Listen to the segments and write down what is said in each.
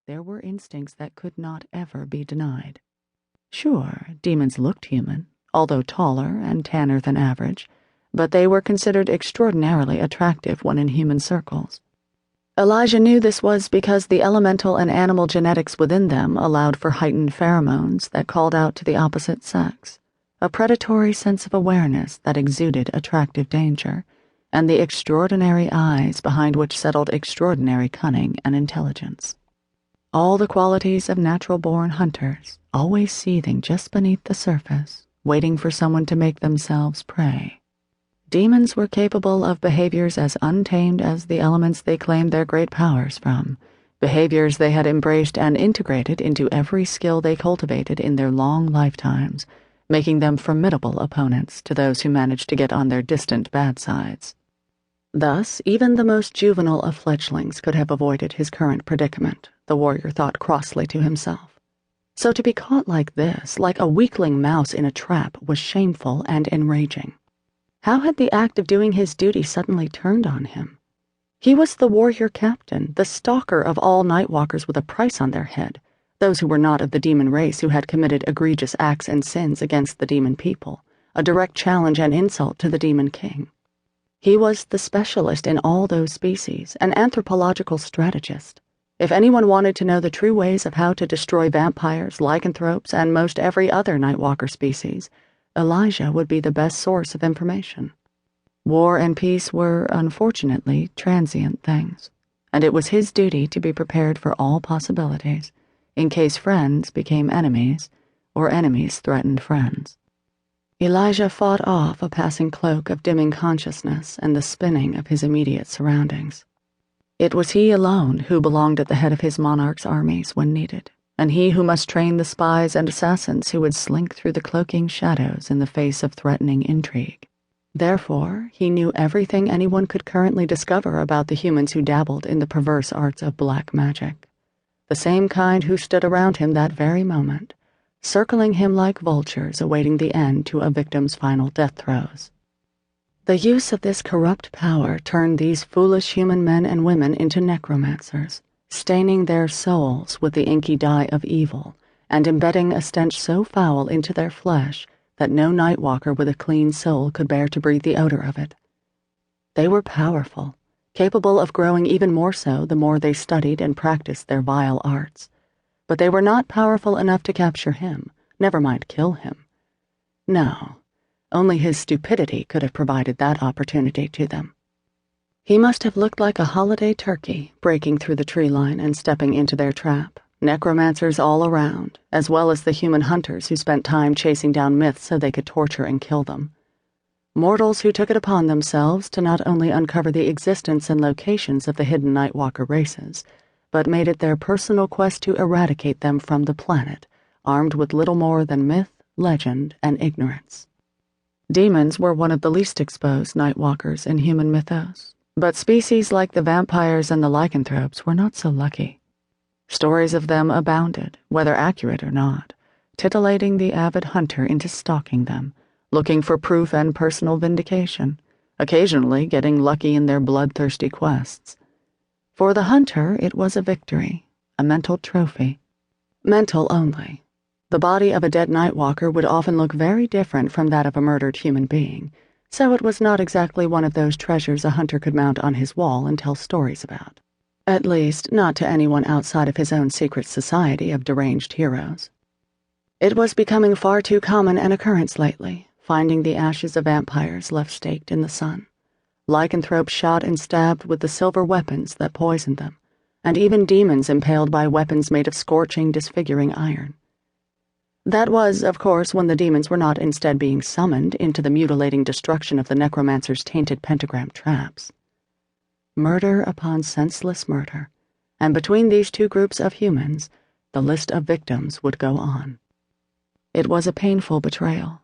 there were instincts that could not ever be denied. Sure, demons looked human, although taller and tanner than average, but they were considered extraordinarily attractive when in human circles. Elijah knew this was because the elemental and animal genetics within them allowed for heightened pheromones that called out to the opposite sex, a predatory sense of awareness that exuded attractive danger, and the extraordinary eyes behind which settled extraordinary cunning and intelligence. All the qualities of natural-born hunters, always seething just beneath the surface, waiting for someone to make themselves prey. Demons were capable of behaviors as untamed as the elements they claimed their great powers from, behaviors they had embraced and integrated into every skill they cultivated in their long lifetimes, making them formidable opponents to those who managed to get on their distant bad sides. Thus, even the most juvenile of fledglings could have avoided his current predicament, the warrior thought crossly to himself. So to be caught like this, like a weakling mouse in a trap, was shameful and enraging. How had the act of doing his duty suddenly turned on him? He was the warrior captain, the stalker of all nightwalkers with a price on their head, those who were not of the demon race who had committed egregious acts and sins against the demon people, a direct challenge and insult to the demon king. He was the specialist in all those species, an anthropological strategist. If anyone wanted to know the true ways of how to destroy vampires, lycanthropes, and most every other nightwalker species, Elijah would be the best source of information. War and peace were, unfortunately, transient things, and it was his duty to be prepared for all possibilities, in case friends became enemies, or enemies threatened friends. Elijah fought off a passing cloak of dimming consciousness and the spinning of his immediate surroundings. It was he alone who belonged at the head of his monarch's armies when needed, and he who must train the spies and assassins who would slink through the cloaking shadows in the face of threatening intrigue. Therefore, he knew everything anyone could currently discover about the humans who dabbled in the perverse arts of black magic, the same kind who stood around him that very moment, circling him like vultures awaiting the end to a victim's final death throes. The use of this corrupt power turned these foolish human men and women into necromancers, staining their souls with the inky dye of evil, and embedding a stench so foul into their flesh that no nightwalker with a clean soul could bear to breathe the odor of it. They were powerful, capable of growing even more so the more they studied and practiced their vile arts, but they were not powerful enough to capture him, never mind kill him. No, only his stupidity could have provided that opportunity to them. He must have looked like a holiday turkey breaking through the tree line and stepping into their trap, necromancers all around, as well as the human hunters who spent time chasing down myths so they could torture and kill them. Mortals who took it upon themselves to not only uncover the existence and locations of the hidden Nightwalker races, but made it their personal quest to eradicate them from the planet, armed with little more than myth, legend, and ignorance. Demons were one of the least exposed Nightwalkers in human mythos, but species like the vampires and the lycanthropes were not so lucky. Stories of them abounded, whether accurate or not, titillating the avid hunter into stalking them, looking for proof and personal vindication, occasionally getting lucky in their bloodthirsty quests. For the hunter, it was a victory, a mental trophy. Mental only. The body of a dead Nightwalker would often look very different from that of a murdered human being, so it was not exactly one of those treasures a hunter could mount on his wall and tell stories about. At least, not to anyone outside of his own secret society of deranged heroes. It was becoming far too common an occurrence lately, finding the ashes of vampires left staked in the sun, lycanthropes shot and stabbed with the silver weapons that poisoned them, and even demons impaled by weapons made of scorching, disfiguring iron. That was, of course, when the demons were not instead being summoned into the mutilating destruction of the necromancer's tainted pentagram traps. Murder upon senseless murder, and between these two groups of humans, the list of victims would go on. It was a painful betrayal.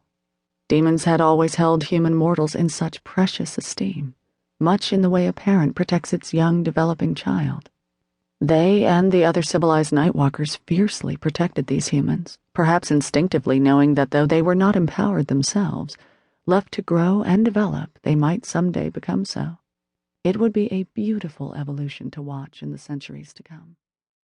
Demons had always held human mortals in such precious esteem, much in the way a parent protects its young, developing child. They and the other civilized Nightwalkers fiercely protected these humans, perhaps instinctively knowing that though they were not empowered themselves, left to grow and develop, they might someday become so. It would be a beautiful evolution to watch in the centuries to come.